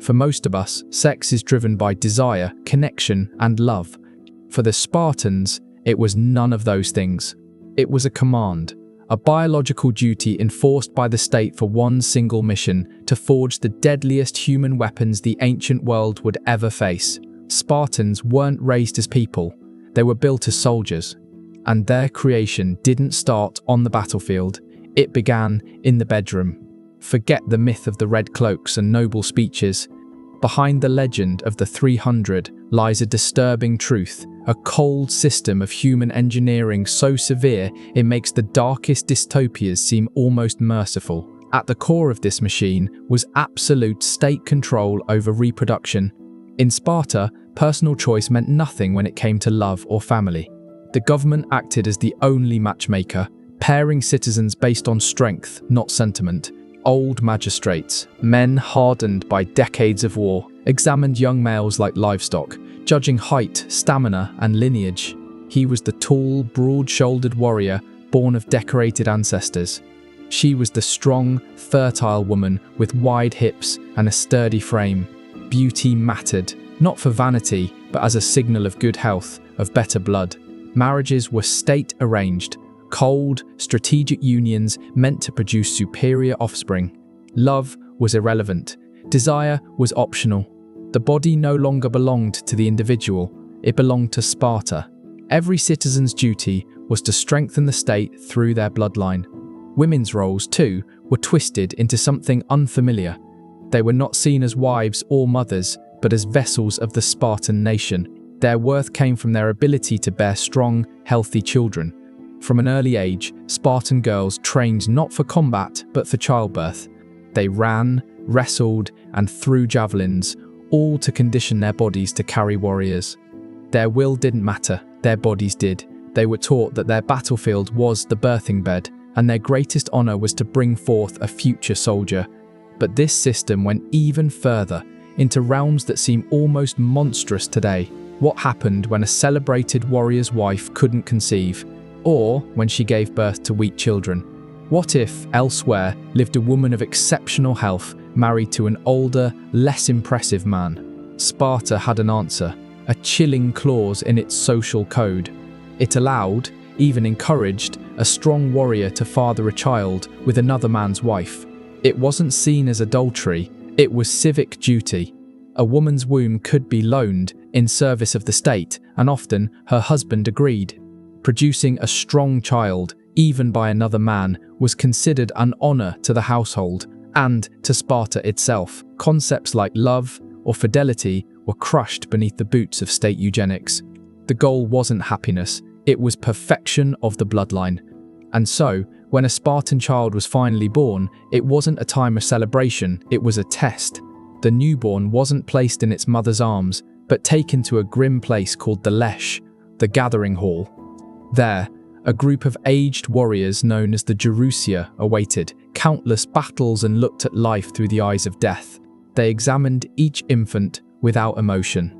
For most of us, sex is driven by desire, connection, and love. For the Spartans, it was none of those things. It was a command, a biological duty enforced by the state for one single mission: to forge the deadliest human weapons the ancient world would ever face. Spartans weren't raised as people, they were built as soldiers. And their creation didn't start on the battlefield, it began in the bedroom. Forget the myth of the red cloaks and noble speeches. Behind the legend of the 300 lies a disturbing truth, a cold system of human engineering so severe it makes the darkest dystopias seem almost merciful. At the core of this machine was absolute state control over reproduction. In Sparta, personal choice meant nothing when it came to love or family. The government acted as the only matchmaker, pairing citizens based on strength, not sentiment. Old magistrates, men hardened by decades of war, examined young males like livestock, judging height, stamina, and lineage. He was the tall, broad-shouldered warrior born of decorated ancestors. She was the strong, fertile woman with wide hips and a sturdy frame. Beauty mattered, not for vanity, but as a signal of good health, of better blood. Marriages were state-arranged, cold, strategic unions meant to produce superior offspring. Love was irrelevant. Desire was optional. The body no longer belonged to the individual, it belonged to Sparta. Every citizen's duty was to strengthen the state through their bloodline. Women's roles, too, were twisted into something unfamiliar. They were not seen as wives or mothers, but as vessels of the Spartan nation. Their worth came from their ability to bear strong, healthy children. From an early age, Spartan girls trained not for combat, but for childbirth. They ran, wrestled, and threw javelins, all to condition their bodies to carry warriors. Their will didn't matter, their bodies did. They were taught that their battlefield was the birthing bed, and their greatest honor was to bring forth a future soldier. But this system went even further, into realms that seem almost monstrous today. What happened when a celebrated warrior's wife couldn't conceive, or when she gave birth to weak children? What if, elsewhere, lived a woman of exceptional health, married to an older, less impressive man? Sparta had an answer, a chilling clause in its social code. It allowed, even encouraged, a strong warrior to father a child with another man's wife. It wasn't seen as adultery, it was civic duty. A woman's womb could be loaned in service of the state, and often her husband agreed. Producing a strong child, even by another man, was considered an honor to the household and to Sparta itself. Concepts like love or fidelity were crushed beneath the boots of state eugenics. The goal wasn't happiness, it was perfection of the bloodline. And so, when a Spartan child was finally born, it wasn't a time of celebration, it was a test. The newborn wasn't placed in its mother's arms, but taken to a grim place called the Lesh, the gathering hall. There, a group of aged warriors known as the Gerousia awaited countless battles and looked at life through the eyes of death. They examined each infant without emotion.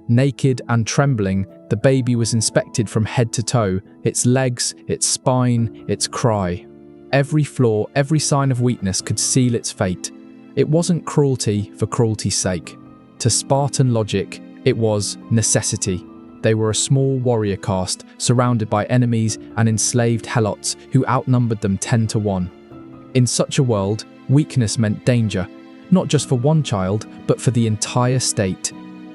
Naked and trembling, the baby was inspected from head to toe, its legs, its spine, its cry. Every flaw, every sign of weakness could seal its fate. It wasn't cruelty for cruelty's sake. To Spartan logic, it was necessity. They were a small warrior caste, surrounded by enemies and enslaved helots who outnumbered them 10 to 1. In such a world, weakness meant danger, not just for one child, but for the entire state.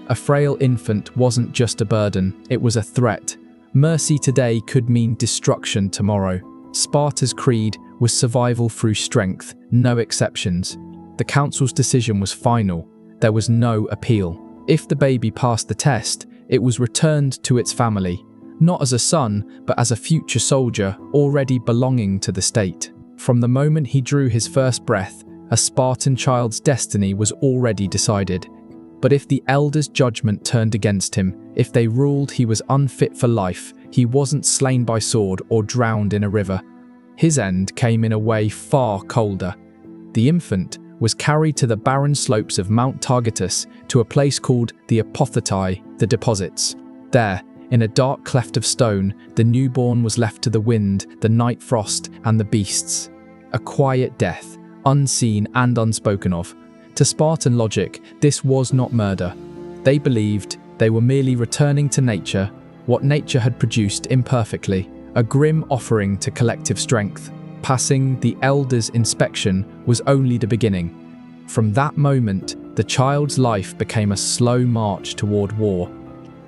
A frail infant wasn't just a burden, it was a threat. Mercy today could mean destruction tomorrow. Sparta's creed was survival through strength, no exceptions. The council's decision was final. There was no appeal. If the baby passed the test, it was returned to its family, not as a son, but as a future soldier already belonging to the state. From the moment he drew his first breath, a Spartan child's destiny was already decided. But if the elders' judgment turned against him, if they ruled he was unfit for life, he wasn't slain by sword or drowned in a river. His end came in a way far colder. The infant was carried to the barren slopes of Mount Targetus to a place called the Apothetae, the deposits. There, in a dark cleft of stone, the newborn was left to the wind, the night frost, and the beasts. A quiet death, unseen and unspoken of. To Spartan logic, this was not murder. They believed they were merely returning to nature what nature had produced imperfectly, a grim offering to collective strength. Passing the elders' inspection was only the beginning. From that moment, the child's life became a slow march toward war.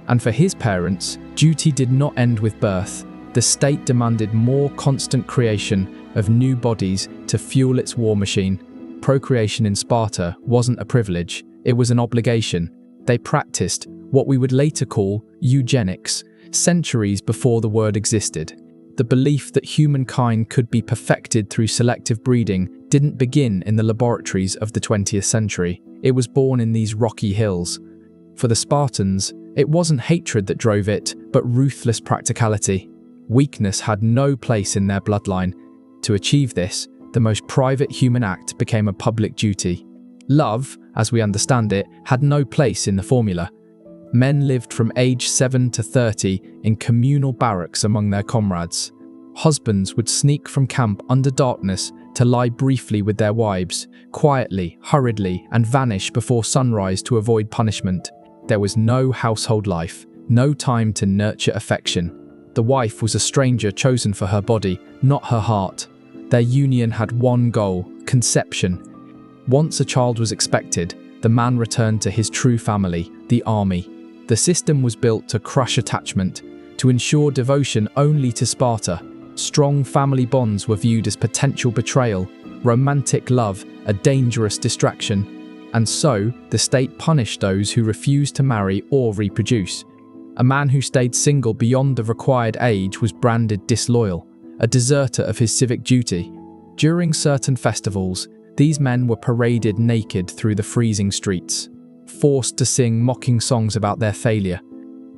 And for his parents, duty did not end with birth. The state demanded more constant creation of new bodies to fuel its war machine. Procreation in Sparta wasn't a privilege, it was an obligation. They practiced what we would later call eugenics, centuries before the word existed. The belief that humankind could be perfected through selective breeding didn't begin in the laboratories of the 20th century. It was born in these rocky hills. For the Spartans, it wasn't hatred that drove it, but ruthless practicality. Weakness had no place in their bloodline. To achieve this, the most private human act became a public duty. Love, as we understand it, had no place in the formula. Men lived from age 7 to 30 in communal barracks among their comrades. Husbands would sneak from camp under darkness to lie briefly with their wives, quietly, hurriedly, and vanish before sunrise to avoid punishment. There was no household life, no time to nurture affection. The wife was a stranger chosen for her body, not her heart. Their union had one goal: conception. Once a child was expected, the man returned to his true family, the army. The system was built to crush attachment, to ensure devotion only to Sparta. Strong family bonds were viewed as potential betrayal, romantic love a dangerous distraction, and so the state punished those who refused to marry or reproduce. A man who stayed single beyond the required age was branded disloyal, a deserter of his civic duty. During certain festivals, these men were paraded naked through the freezing streets, forced to sing mocking songs about their failure.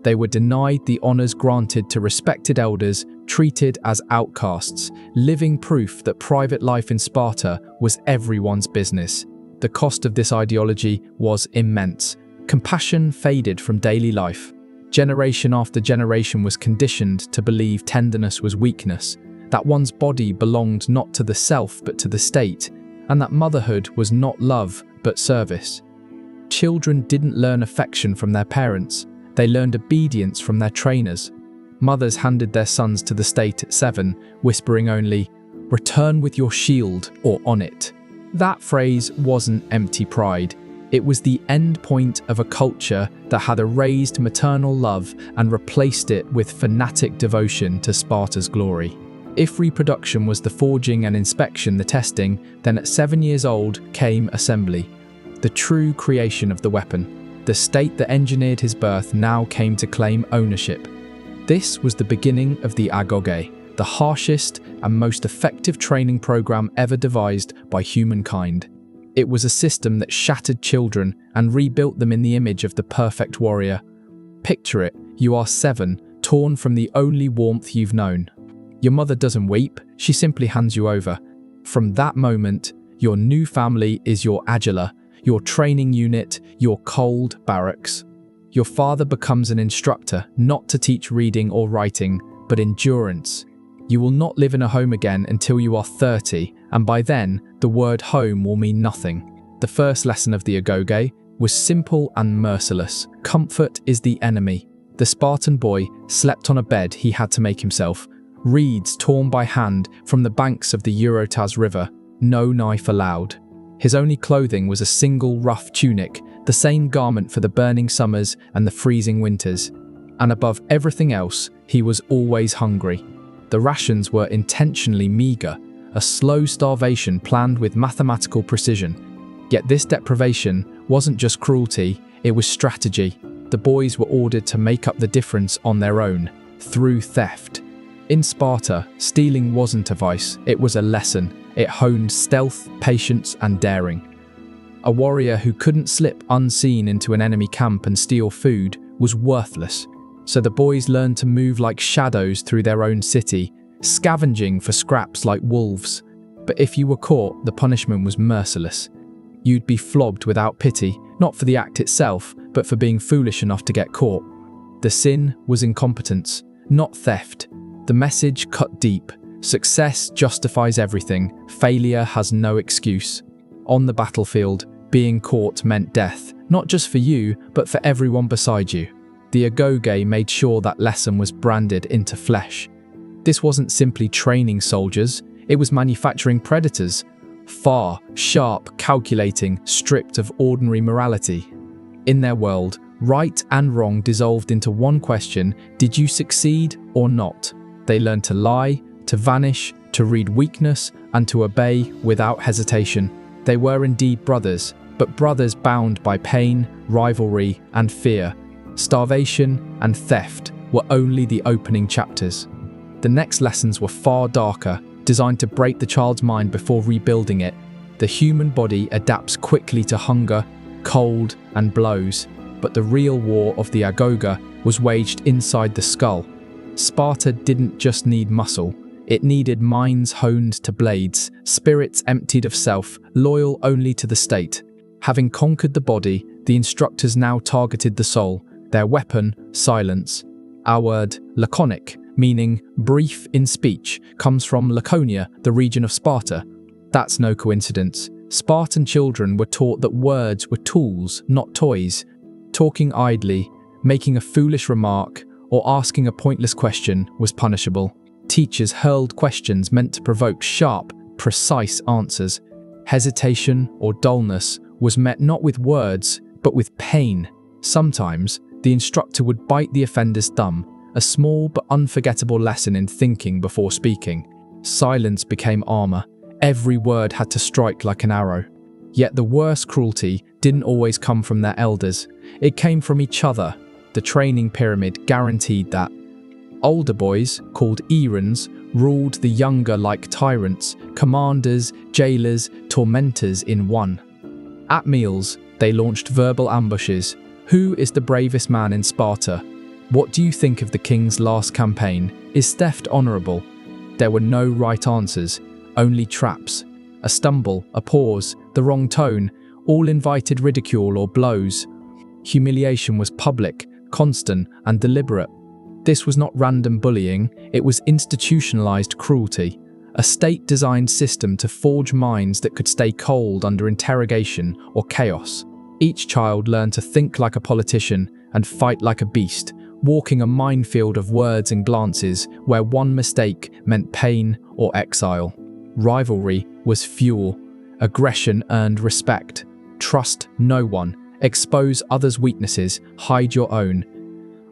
They were denied the honors granted to respected elders, treated as outcasts, living proof that private life in Sparta was everyone's business. The cost of this ideology was immense. Compassion faded from daily life. Generation after generation was conditioned to believe tenderness was weakness, that one's body belonged not to the self but to the state, and that motherhood was not love but service. Children didn't learn affection from their parents, they learned obedience from their trainers. Mothers handed their sons to the state at 7, whispering only, "Return with your shield or on it." That phrase wasn't empty pride. It was the end point of a culture that had erased maternal love and replaced it with fanatic devotion to Sparta's glory. If reproduction was the forging and inspection the testing, then at 7 years old came assembly. The true creation of the weapon. The state that engineered his birth now came to claim ownership. This was the beginning of the Agoge, the harshest and most effective training program ever devised by humankind. It was a system that shattered children and rebuilt them in the image of the perfect warrior. Picture it, you are 7, torn from the only warmth you've known. Your mother doesn't weep, she simply hands you over. From that moment, your new family is your adula, your training unit, your cold barracks. Your father becomes an instructor, not to teach reading or writing, but endurance. You will not live in a home again until you are 30, and by then, the word home will mean nothing. The first lesson of the Agoge was simple and merciless. Comfort is the enemy. The Spartan boy slept on a bed he had to make himself. Reeds torn by hand from the banks of the Eurotas River. No knife allowed. His only clothing was a single rough tunic, the same garment for the burning summers and the freezing winters. And above everything else, he was always hungry. The rations were intentionally meager, a slow starvation planned with mathematical precision. Yet this deprivation wasn't just cruelty, it was strategy. The boys were ordered to make up the difference on their own, through theft. In Sparta, stealing wasn't a vice, it was a lesson. It honed stealth, patience, and daring. A warrior who couldn't slip unseen into an enemy camp and steal food was worthless. So the boys learned to move like shadows through their own city, scavenging for scraps like wolves. But if you were caught, the punishment was merciless. You'd be flogged without pity, not for the act itself, but for being foolish enough to get caught. The sin was incompetence, not theft. The message cut deep. Success justifies everything. Failure has no excuse. On the battlefield, being caught meant death, not just for you, but for everyone beside you. The Agoge made sure that lesson was branded into flesh. This wasn't simply training soldiers, it was manufacturing predators. Far, sharp, calculating, stripped of ordinary morality. In their world, right and wrong dissolved into one question: did you succeed or not? They learned to lie, to vanish, to read weakness, and to obey without hesitation. They were indeed brothers, but brothers bound by pain, rivalry, and fear. Starvation and theft were only the opening chapters. The next lessons were far darker, designed to break the child's mind before rebuilding it. The human body adapts quickly to hunger, cold, and blows, but the real war of the Agoge was waged inside the skull. Sparta didn't just need muscle, it needed minds honed to blades, spirits emptied of self, loyal only to the state. Having conquered the body, the instructors now targeted the soul, their weapon, silence. Our word, laconic, meaning brief in speech, comes from Laconia, the region of Sparta. That's no coincidence. Spartan children were taught that words were tools, not toys. Talking idly, making a foolish remark, or asking a pointless question was punishable. Teachers hurled questions meant to provoke sharp, precise answers. Hesitation or dullness was met not with words, but with pain. Sometimes, the instructor would bite the offender's thumb, a small but unforgettable lesson in thinking before speaking. Silence became armor. Every word had to strike like an arrow. Yet the worst cruelty didn't always come from their elders. It came from each other. The training pyramid guaranteed that. Older boys, called erins, ruled the younger like tyrants, commanders, jailers, tormentors in one. At meals, they launched verbal ambushes. Who is the bravest man in Sparta? What do you think of the king's last campaign? Is theft honorable? There were no right answers, only traps. A stumble, a pause, the wrong tone, all invited ridicule or blows. Humiliation was public, constant, and deliberate. This was not random bullying, it was institutionalized cruelty, a state-designed system to forge minds that could stay cold under interrogation or chaos. Each child learned to think like a politician and fight like a beast, walking a minefield of words and glances where one mistake meant pain or exile. Rivalry was fuel. Aggression earned respect. Trust no one. Expose others' weaknesses. Hide your own.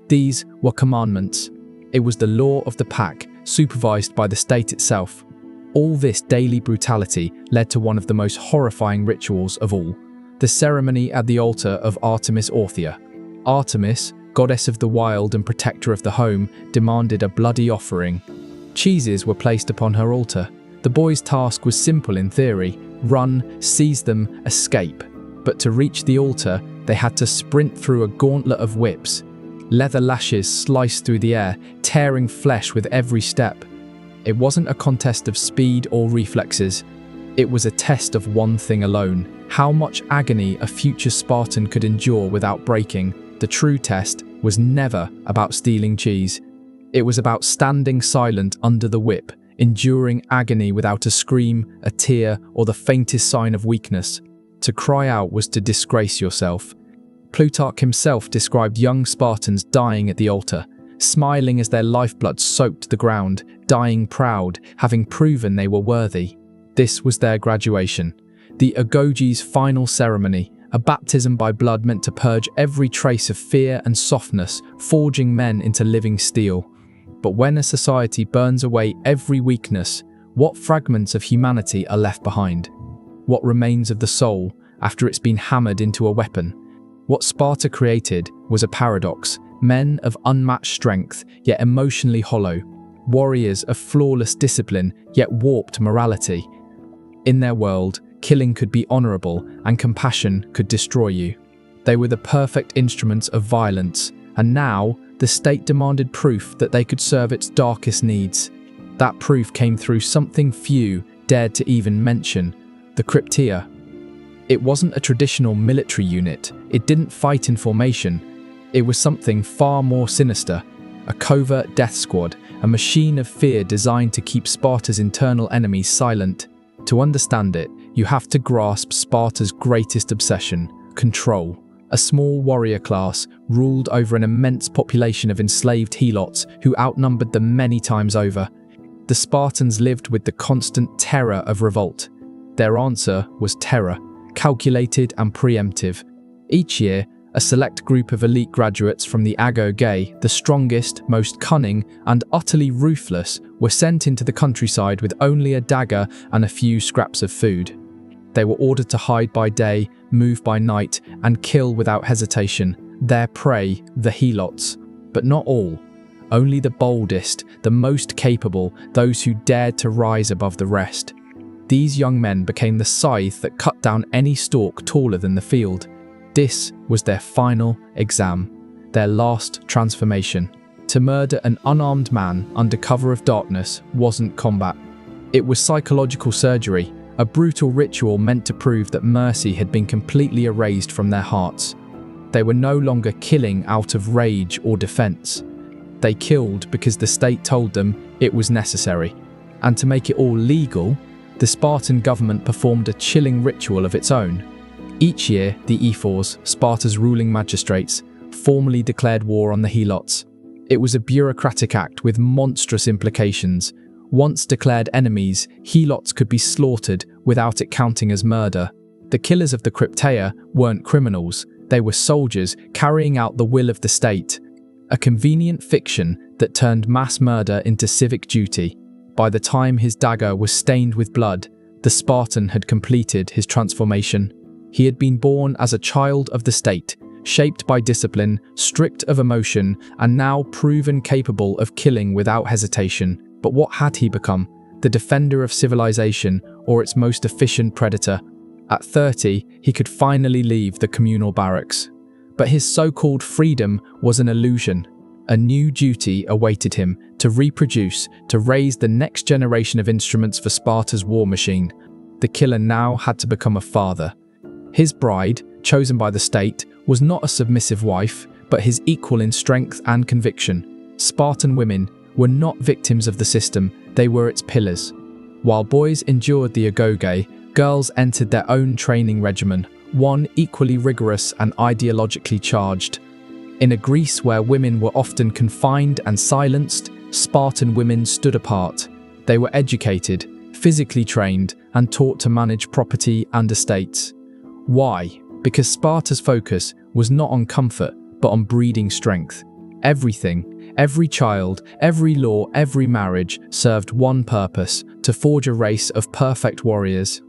These were commandments. It was the law of the pack, supervised by the state itself. All this daily brutality led to one of the most horrifying rituals of all, the ceremony at the altar of Artemis Orthia. Artemis, goddess of the wild and protector of the home, demanded a bloody offering. Cheeses were placed upon her altar. The boys' task was simple in theory: run, seize them, escape. But to reach the altar, they had to sprint through a gauntlet of whips. Leather lashes sliced through the air, tearing flesh with every step. It wasn't a contest of speed or reflexes. It was a test of one thing alone: how much agony a future Spartan could endure without breaking. The true test was never about stealing cheese. It was about standing silent under the whip, enduring agony without a scream, a tear, or the faintest sign of weakness. To cry out was to disgrace yourself. Plutarch himself described young Spartans dying at the altar, smiling as their lifeblood soaked the ground, dying proud, having proven they were worthy. This was their graduation, the Agoge's final ceremony, a baptism by blood meant to purge every trace of fear and softness, forging men into living steel. But when a society burns away every weakness, what fragments of humanity are left behind? What remains of the soul after it's been hammered into a weapon? What Sparta created was a paradox: men of unmatched strength, yet emotionally hollow; warriors of flawless discipline, yet warped morality. In their world, killing could be honorable, and compassion could destroy you. They were the perfect instruments of violence, and now the state demanded proof that they could serve its darkest needs. That proof came through something few dared to even mention: the Krypteia. It wasn't a traditional military unit, it didn't fight in formation. It was something far more sinister: a covert death squad, a machine of fear designed to keep Sparta's internal enemies silent. To understand it, you have to grasp Sparta's greatest obsession: control. A small warrior class ruled over an immense population of enslaved helots who outnumbered them many times over. The Spartans lived with the constant terror of revolt. Their answer was terror, calculated and preemptive. Each year, a select group of elite graduates from the Agoge, the strongest, most cunning, and utterly ruthless, were sent into the countryside with only a dagger and a few scraps of food. They were ordered to hide by day, move by night, and kill without hesitation their prey, the helots. But not all. Only the boldest, the most capable, those who dared to rise above the rest. These young men became the scythe that cut down any stalk taller than the field. This was their final exam, their last transformation. To murder an unarmed man under cover of darkness wasn't combat. It was psychological surgery, a brutal ritual meant to prove that mercy had been completely erased from their hearts. They were no longer killing out of rage or defense. They killed because the state told them it was necessary. And to make it all legal, the Spartan government performed a chilling ritual of its own. Each year, the ephors, Sparta's ruling magistrates, formally declared war on the helots. It was a bureaucratic act with monstrous implications. Once declared enemies, helots could be slaughtered without it counting as murder. The killers of the Krypteia weren't criminals, they were soldiers carrying out the will of the state. A convenient fiction that turned mass murder into civic duty. By the time his dagger was stained with blood, the Spartan had completed his transformation. He had been born as a child of the state, shaped by discipline, strict of emotion, and now proven capable of killing without hesitation. But what had he become? The defender of civilization, or its most efficient predator? At 30, he could finally leave the communal barracks. But his so-called freedom was an illusion. A new duty awaited him: to reproduce, to raise the next generation of instruments for Sparta's war machine. The killer now had to become a father. His bride, chosen by the state, was not a submissive wife, but his equal in strength and conviction. Spartan women were not victims of the system, they were its pillars. While boys endured the Agoge, girls entered their own training regimen, one equally rigorous and ideologically charged. In a Greece where women were often confined and silenced, Spartan women stood apart. They were educated, physically trained, and taught to manage property and estates. Why? Because Sparta's focus was not on comfort, but on breeding strength. Everything, every child, every law, every marriage served one purpose: to forge a race of perfect warriors.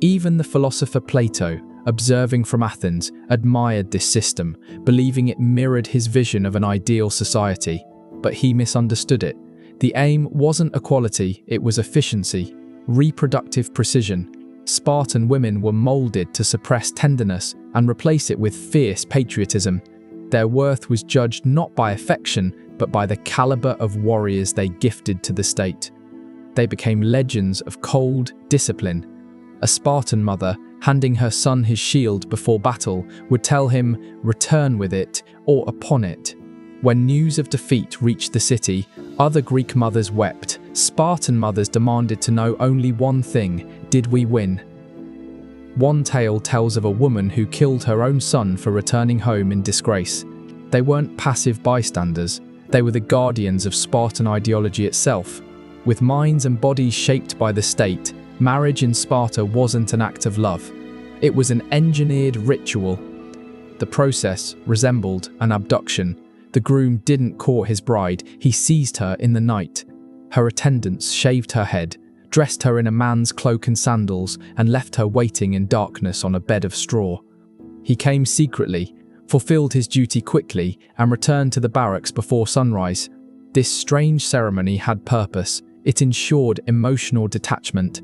Even the philosopher Plato, observing from Athens, admired this system, believing it mirrored his vision of an ideal society. But he misunderstood it. The aim wasn't equality, it was efficiency, reproductive precision. Spartan women were molded to suppress tenderness and replace it with fierce patriotism. Their worth was judged not by affection, but by the caliber of warriors they gifted to the state. They became legends of cold discipline. A Spartan mother, handing her son his shield before battle, would tell him, "Return with it," or "upon it." When news of defeat reached the city, other Greek mothers wept. Spartan mothers demanded to know only one thing: did we win? One tale tells of a woman who killed her own son for returning home in disgrace. They weren't passive bystanders, they were the guardians of Spartan ideology itself. With minds and bodies shaped by the state, marriage in Sparta wasn't an act of love. It was an engineered ritual. The process resembled an abduction. The groom didn't court his bride, he seized her in the night. Her attendants shaved her head, dressed her in a man's cloak and sandals, and left her waiting in darkness on a bed of straw. He came secretly, fulfilled his duty quickly, and returned to the barracks before sunrise. This strange ceremony had purpose. It ensured emotional detachment.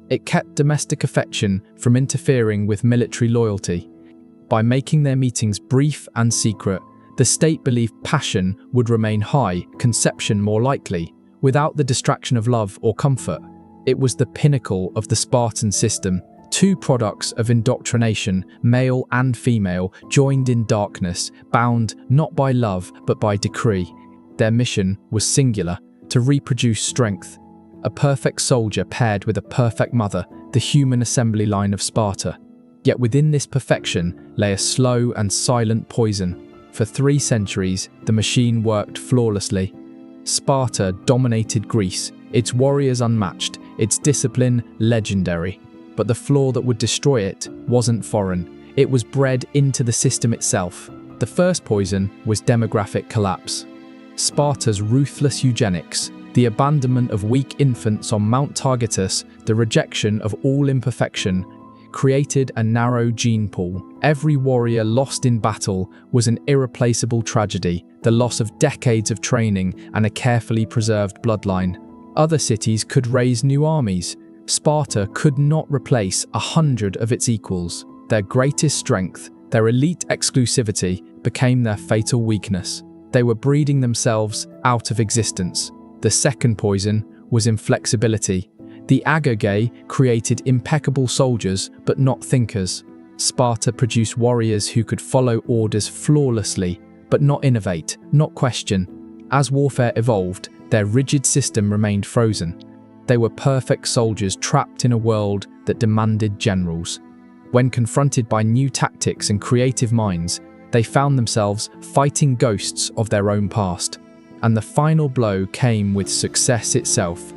It kept domestic affection from interfering with military loyalty. By making their meetings brief and secret, the state believed passion would remain high, conception more likely, without the distraction of love or comfort. It was the pinnacle of the Spartan system. Two products of indoctrination, male and female, joined in darkness, bound not by love but by decree. Their mission was singular: to reproduce strength. A perfect soldier paired with a perfect mother, the human assembly line of Sparta. Yet within this perfection lay a slow and silent poison. For 3 centuries, the machine worked flawlessly. Sparta dominated Greece, its warriors unmatched, its discipline legendary. But the flaw that would destroy it wasn't foreign. It was bred into the system itself. The first poison was demographic collapse. Sparta's ruthless eugenics, the abandonment of weak infants on Mount Targetus, the rejection of all imperfection, created a narrow gene pool. Every warrior lost in battle was an irreplaceable tragedy, the loss of decades of training and a carefully preserved bloodline. Other cities could raise new armies. Sparta could not replace 100 of its equals. Their greatest strength, their elite exclusivity, became their fatal weakness. They were breeding themselves out of existence. The second poison was inflexibility. The Agoge created impeccable soldiers, but not thinkers. Sparta produced warriors who could follow orders flawlessly, but not innovate, not question. As warfare evolved, their rigid system remained frozen. They were perfect soldiers trapped in a world that demanded generals. When confronted by new tactics and creative minds, they found themselves fighting ghosts of their own past. And the final blow came with success itself.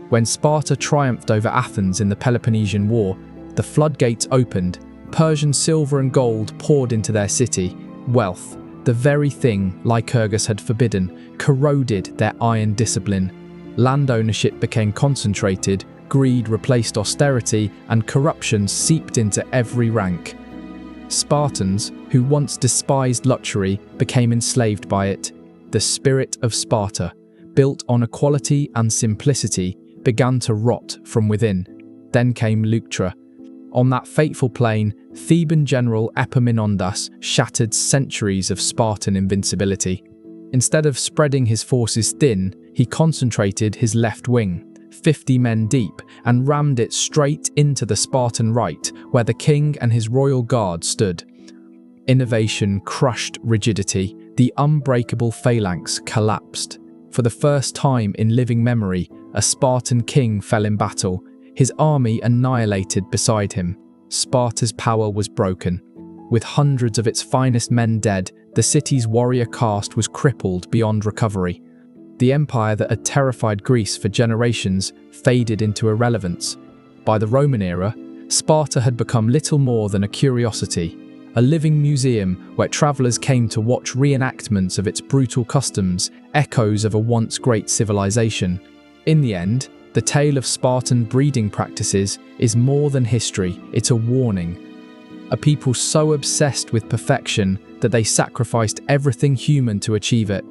When Sparta triumphed over Athens in the Peloponnesian War, the floodgates opened. Persian silver and gold poured into their city. Wealth, the very thing Lycurgus had forbidden, corroded their iron discipline. Land ownership became concentrated, greed replaced austerity, and corruption seeped into every rank. Spartans, who once despised luxury, became enslaved by it. The spirit of Sparta, built on equality and simplicity, began to rot from within. Then came Leuctra. On that fateful plain, Theban general Epaminondas shattered centuries of Spartan invincibility. Instead of spreading his forces thin, he concentrated his left wing, 50 men deep, and rammed it straight into the Spartan right, where the king and his royal guard stood. Innovation crushed rigidity. The unbreakable phalanx collapsed. For the first time in living memory, a Spartan king fell in battle, his army annihilated beside him. Sparta's power was broken. With hundreds of its finest men dead, the city's warrior caste was crippled beyond recovery. The empire that had terrified Greece for generations faded into irrelevance. By the Roman era, Sparta had become little more than a curiosity, a living museum where travelers came to watch reenactments of its brutal customs, echoes of a once great civilization. In the end, the tale of Spartan breeding practices is more than history, it's a warning. A people so obsessed with perfection that they sacrificed everything human to achieve it.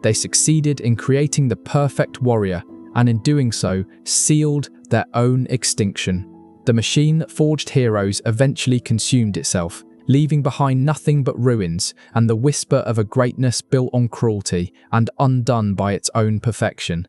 They succeeded in creating the perfect warrior, and in doing so, sealed their own extinction. The machine that forged heroes eventually consumed itself, leaving behind nothing but ruins and the whisper of a greatness built on cruelty and undone by its own perfection.